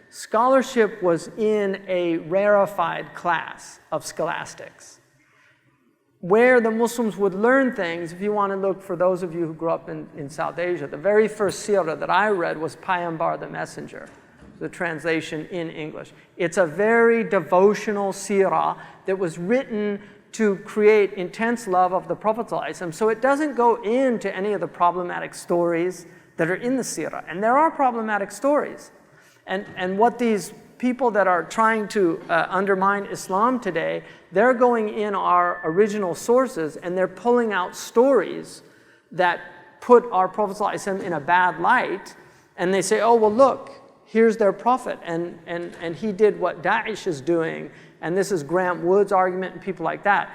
scholarship was in a rarefied class of scholastics, where the Muslims would learn things. If you want to look, for those of you who grew up in South Asia, the very first seerah that I read was Payambar the Messenger, the translation in English. It's a very devotional seerah that was written to create intense love of the Prophet ﷺ. So it doesn't go into any of the problematic stories that are in the seerah. And there are problematic stories. And what these people that are trying to undermine Islam today, they're going in our original sources and they're pulling out stories that put our Prophet ﷺ in a bad light. And they say, oh, well, look, here's their Prophet. And he did what Daesh is doing. And this is Grant Wood's argument and people like that.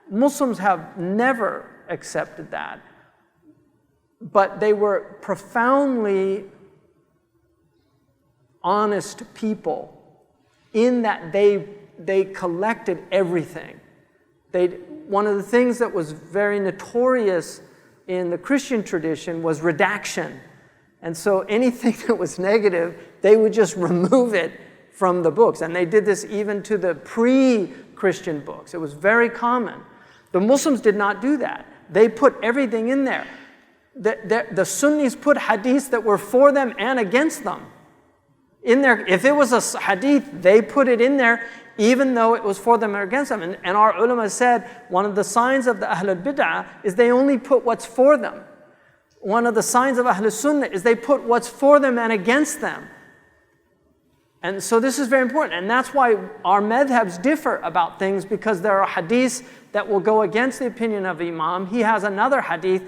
Muslims have never accepted that. But they were profoundly honest people in that they collected everything. One of the things that was very notorious in the Christian tradition was redaction. And so anything that was negative, they would just remove it from the books. And they did this even to the pre-Christian books. It was very common. The Muslims did not do that. They put everything in there. The Sunnis put hadiths that were for them and against them in there. If it was a hadith, they put it in there even though it was for them or against them. And our ulama said one of the signs of the Ahlul Bid'ah is they only put what's for them. One of the signs of Ahlus Sunnah is they put what's for them and against them. And so this is very important. And that's why our madhabs differ about things, because there are hadiths that will go against the opinion of Imam. He has another hadith.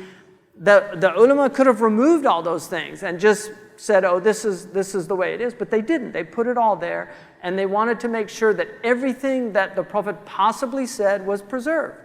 The ulama could have removed all those things and just said, oh, this is the way it is. But they didn't. They put it all there. And they wanted to make sure that everything that the Prophet possibly said was preserved.